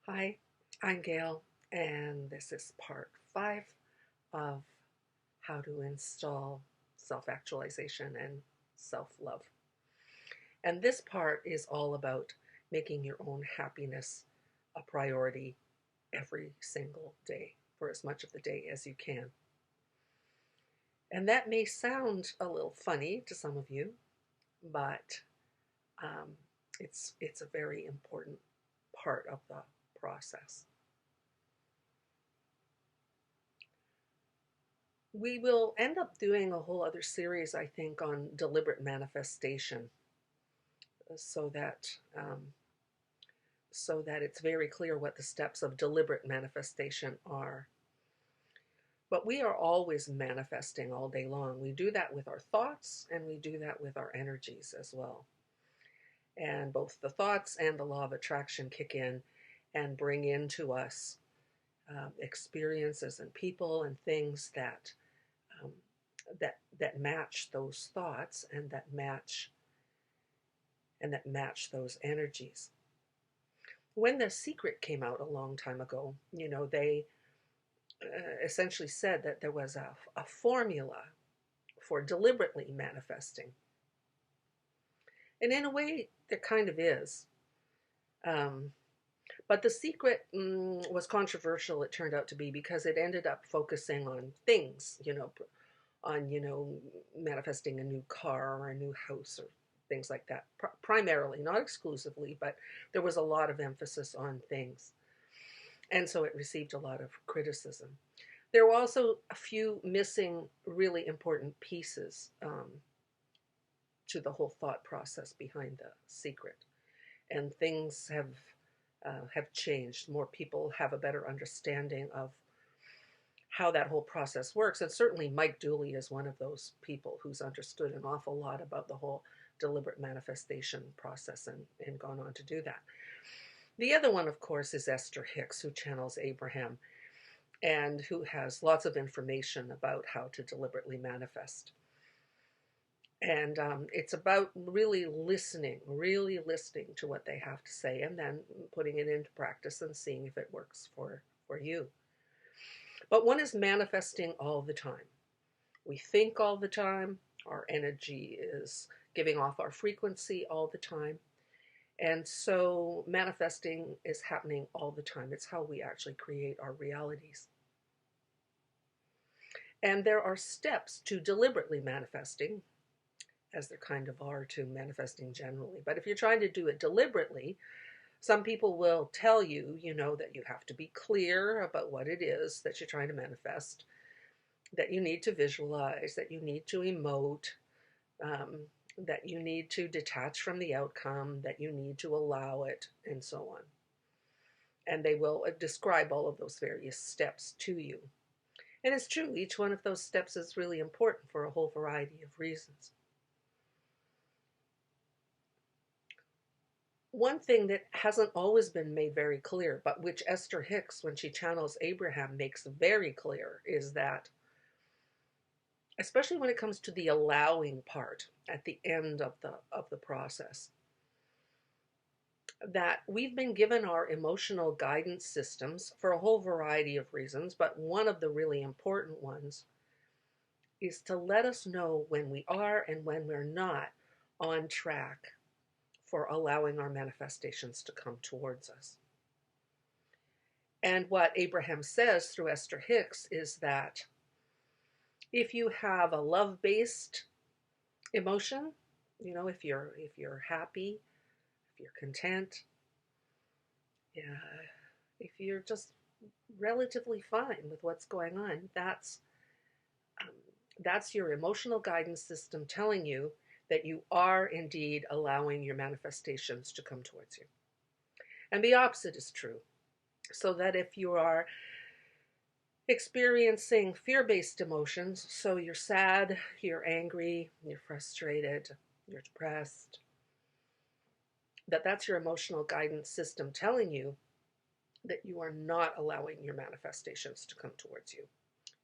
Hi, I'm Gail, and this is part 5 of how to install self actualization and self love. And this part is all about making your own happiness a priority every single day for as much of the day as you can. And that may sound a little funny to some of you, but um, it's a very important part of the process. We will end up doing a whole other series, I think, on deliberate manifestation, so that um, so that it's very clear what the steps of deliberate manifestation are. But we are always manifesting all day long. We do that with our thoughts, and we do that with our energies as well. And both the thoughts and the law of attraction kick in and bring into us experiences and people and things um, that match those thoughts and that match those energies. When The Secret came out a long time ago, they essentially said that there was a formula for deliberately manifesting. And in a way, there kind of is. Um, but The Secret was controversial, it turned out to be, because it ended up focusing on things, on, manifesting a new car or a new house or things like that, primarily, not exclusively, but there was a lot of emphasis on things. And so it received a lot of criticism. There were also a few missing really important pieces to the whole thought process behind The Secret. And things have changed. More people have a better understanding of how that whole process works. And certainly Mike Dooley is one of those people who's understood an awful lot about the whole deliberate manifestation process and gone on to do that. The other one, of course, is Esther Hicks, who channels Abraham and who has lots of information about how to deliberately manifest. And it's about really listening to what they have to say and then putting it into practice and seeing if it works for you. But one is manifesting all the time. We think all the time. Our energy is giving off our frequency all the time. And so manifesting is happening all the time. It's how we actually create our realities. And there are steps to deliberately manifesting, as there kind of are to manifesting generally. But if you're trying to do it deliberately, some people will tell you, that you have to be clear about what it is that you're trying to manifest, that you need to visualize, that you need to emote, that you need to detach from the outcome, that you need to allow it, and so on. And they will describe all of those various steps to you. And it's true, each one of those steps is really important for a whole variety of reasons. One thing that hasn't always been made very clear, but which Esther Hicks, when she channels Abraham, makes very clear, is that, especially when it comes to the allowing part at the end of the process, that we've been given our emotional guidance systems for a whole variety of reasons, but one of the really important ones is to let us know when we are and when we're not on track for allowing our manifestations to come towards us. And what Abraham says through Esther Hicks is that if you have a love-based emotion, if you're happy, if you're content, yeah, if you're just relatively fine with what's going on, um, that's your emotional guidance system telling you that you are indeed allowing your manifestations to come towards you. And the opposite is true. So that if you are experiencing fear-based emotions, so you're sad, you're angry, you're frustrated, you're depressed, that's your emotional guidance system telling you that you are not allowing your manifestations to come towards you.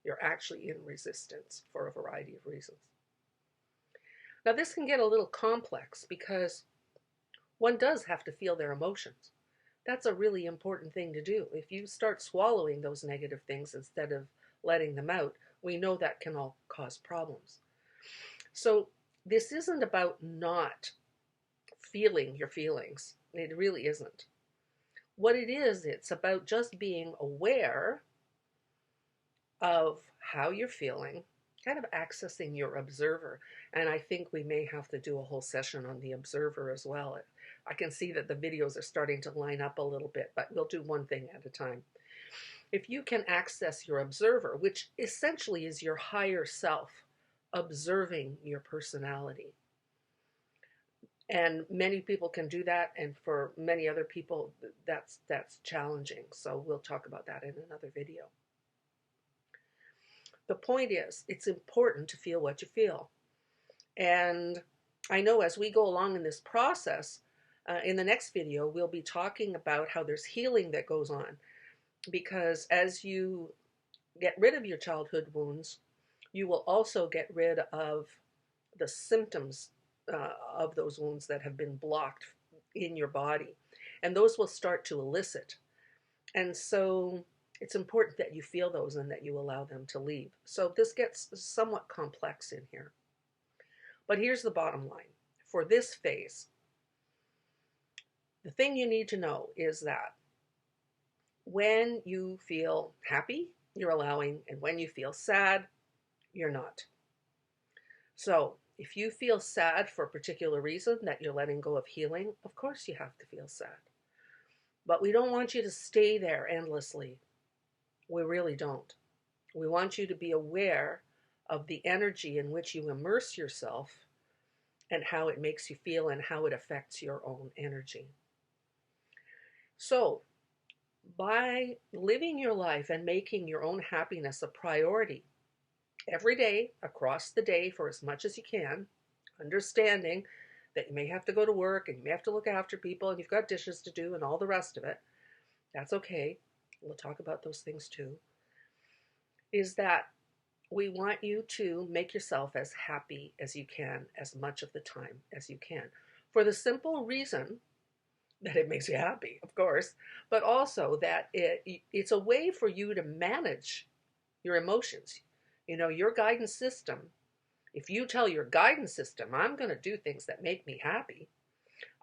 You're actually in resistance for a variety of reasons. Now, this can get a little complex because one does have to feel their emotions. That's a really important thing to do. If you start swallowing those negative things instead of letting them out, we know that can all cause problems. So this isn't about not feeling your feelings. It really isn't. What it is, it's about just being aware of how you're feeling, kind of accessing your observer. And I think we may have to do a whole session on the observer as well. I can see that the videos are starting to line up a little bit, but we'll do one thing at a time. If you can access your observer, which essentially is your higher self observing your personality, and many people can do that, and for many other people that's challenging, so we'll talk about that in another video. The point is, it's important to feel what you feel. And I know as we go along in this process, in the next video, we'll be talking about how there's healing that goes on. Because as you get rid of your childhood wounds, you will also get rid of the symptoms of those wounds that have been blocked in your body. And those will start to elicit. And so it's important that you feel those and that you allow them to leave. So this gets somewhat complex in here. But here's the bottom line. For this phase, the thing you need to know is that when you feel happy, you're allowing, and when you feel sad, you're not. So if you feel sad for a particular reason that you're letting go of healing, of course you have to feel sad. But we don't want you to stay there endlessly. We really don't. We want you to be aware of the energy in which you immerse yourself and how it makes you feel and how it affects your own energy. So, by living your life and making your own happiness a priority every day, across the day, for as much as you can, understanding that you may have to go to work and you may have to look after people and you've got dishes to do and all the rest of it, that's okay. We'll talk about those things too. Is that we want you to make yourself as happy as you can, as much of the time as you can, for the simple reason that it makes you happy, of course, but also that it's a way for you to manage your emotions. You know, your guidance system, if you tell your guidance system, I'm going to do things that make me happy,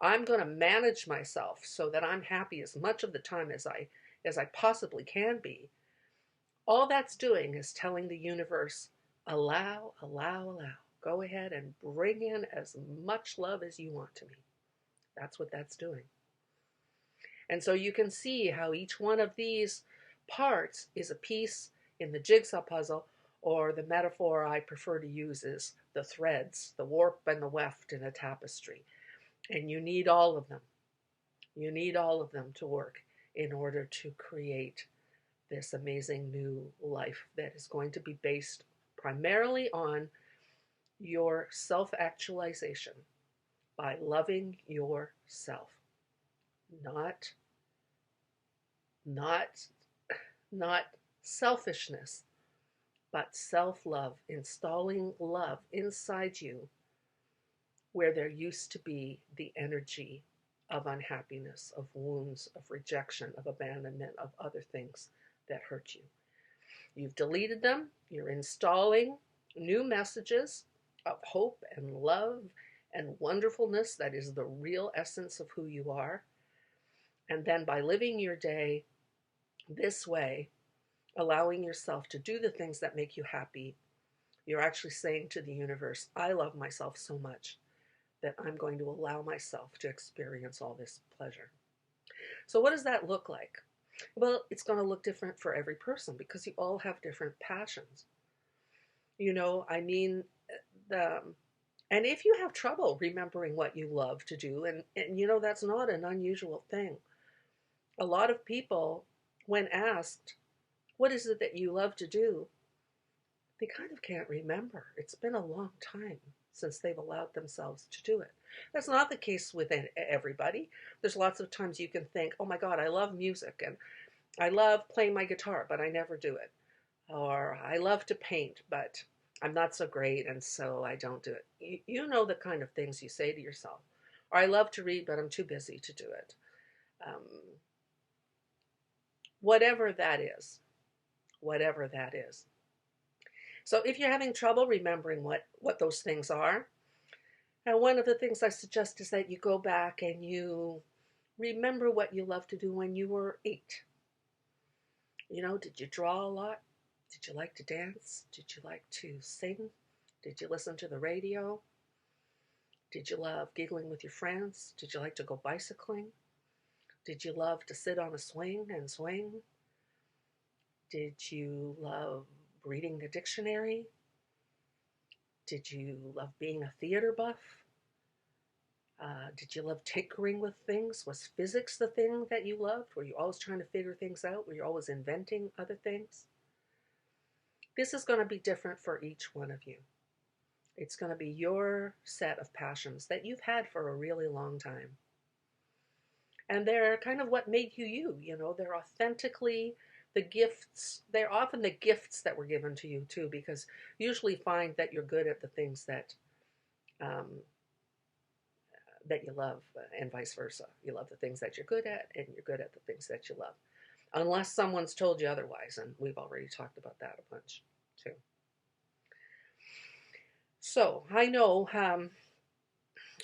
I'm going to manage myself so that I'm happy as much of the time as I possibly can be, all that's doing is telling the universe, allow, allow, allow. Go ahead and bring in as much love as you want to me. That's what that's doing. And so you can see how each one of these parts is a piece in the jigsaw puzzle, or the metaphor I prefer to use is the threads, the warp and the weft in a tapestry. And you need all of them. You need all of them to work in order to create this amazing new life that is going to be based primarily on your self-actualization by loving yourself. Not selfishness, but self-love, installing love inside you where there used to be the energy of unhappiness, of wounds, of rejection, of abandonment, of other things that hurt you. You've deleted them. You're installing new messages of hope and love and wonderfulness that is the real essence of who you are. And then by living your day this way, allowing yourself to do the things that make you happy, you're actually saying to the universe, I love myself so much that I'm going to allow myself to experience all this pleasure. So what does that look like? Well, it's going to look different for every person because you all have different passions. You know, I mean, and if you have trouble remembering what you love to do, and you know, that's not an unusual thing. A lot of people, when asked, what is it that you love to do? They kind of can't remember. It's been a long time since they've allowed themselves to do it. That's not the case with everybody. There's lots of times you can think, oh my God, I love music and I love playing my guitar, but I never do it. Or I love to paint, but I'm not so great and so I don't do it. You know the kind of things you say to yourself. Or I love to read, but I'm too busy to do it. whatever that is, whatever that is. So if you're having trouble remembering what those things are, and one of the things I suggest is that you go back and you remember what you loved to do when you were 8. You know, did you draw a lot? Did you like to dance? Did you like to sing? Did you listen to the radio? Did you love giggling with your friends? Did you like to go bicycling? Did you love to sit on a swing and swing? Did you love reading the dictionary? Did you love being a theater buff? Did you love tinkering with things? Was physics the thing that you loved? Were you always trying to figure things out? Were you always inventing other things? This is going to be different for each one of you. It's going to be your set of passions that you've had for a really long time. And they're kind of what made you you, you know, they're authentically the gifts. They're often the gifts that were given to you too, because you usually find that you're good at the things um, that you love, and vice versa. You love the things that you're good at, and you're good at the things that you love. Unless someone's told you otherwise, and we've already talked about that a bunch too. So I know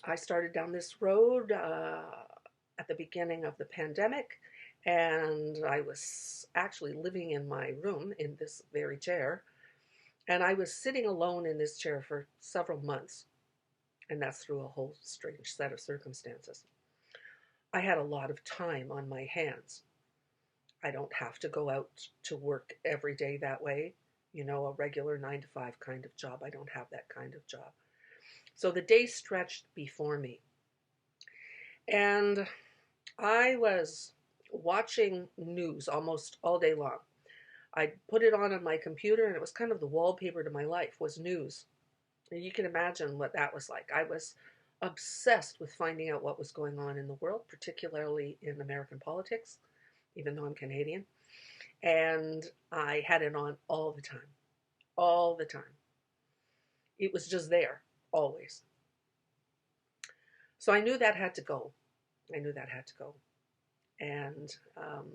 I started down this road at the beginning of the pandemic, and I was actually living in my room in this very chair, and I was sitting alone in this chair for several months, and that's through a whole strange set of circumstances. I had a lot of time on my hands. I don't have to go out to work every day that way, you know, a regular 9 to 5 kind of job. I don't have that kind of job. So the day stretched before me. And I was watching news almost all day long. I put it on my computer, and it was kind of the wallpaper to my life was news. And you can imagine what that was like. I was obsessed with finding out what was going on in the world, particularly in American politics, even though I'm Canadian. And I had it on all the time, all the time. It was just there, always. So I knew that had to go. I knew that had to go. And um,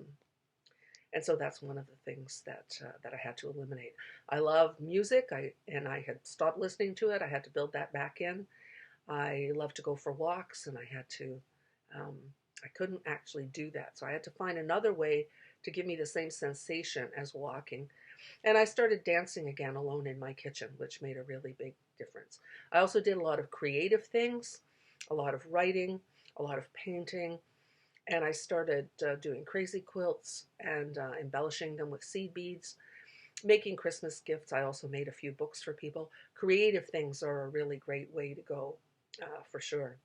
and so that's one of the things that I had to eliminate. I love music, and I had stopped listening to it. I had to build that back in. I love to go for walks, and um, I couldn't actually do that. So I had to find another way to give me the same sensation as walking. And I started dancing again alone in my kitchen, which made a really big difference. I also did a lot of creative things, a lot of writing, a lot of painting, and I started doing crazy quilts and embellishing them with seed beads, making Christmas gifts. I also made a few books for people. Creative things are a really great way to go, for sure.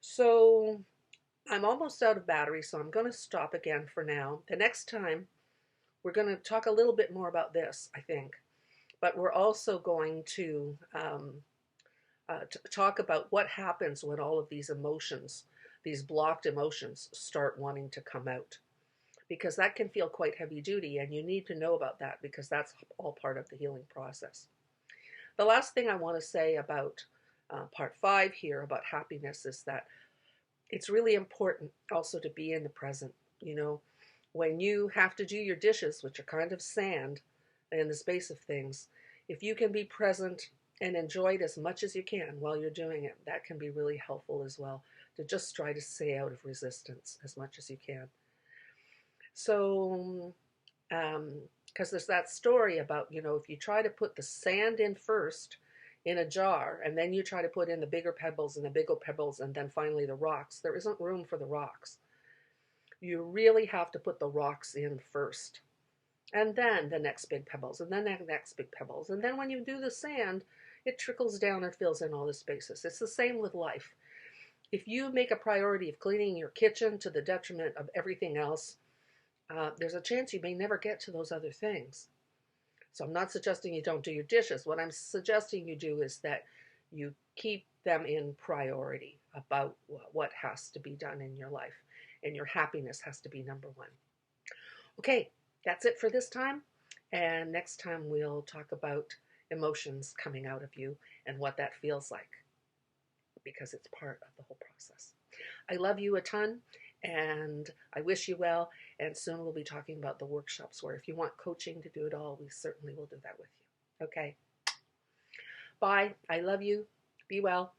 So I'm almost out of battery, so I'm going to stop again for now. The next time, we're going to talk a little bit more about this, I think. But we're also going to talk about what happens when all of these emotions, these blocked emotions, start wanting to come out. Because that can feel quite heavy duty, and you need to know about that because that's all part of the healing process. The last thing I want to say about part 5 here about happiness is that it's really important also to be in the present. You know, when you have to do your dishes, which are kind of sand in the space of things, if you can be present and enjoy it as much as you can while you're doing it, that can be really helpful as well, to just try to stay out of resistance as much as you can. So, because there's that story about, you know, if you try to put the sand in first in a jar, and then you try to put in the bigger pebbles and the bigger pebbles, and then finally the rocks, there isn't room for the rocks. You really have to put the rocks in first, and then the next big pebbles, and then the next big pebbles. And then when you do the sand, it trickles down and fills in all the spaces. It's the same with life. If you make a priority of cleaning your kitchen to the detriment of everything else, there's a chance you may never get to those other things. So I'm not suggesting you don't do your dishes. What I'm suggesting you do is that you keep them in priority about what has to be done in your life. And your happiness has to be number one. Okay, that's it for this time. And next time we'll talk about emotions coming out of you and what that feels like, because it's part of the whole process. I love you a ton, And I wish you well. And soon we'll be talking about the workshops where if you want coaching to do it all, we certainly will do that with you. Okay. Bye. I love you. Be well.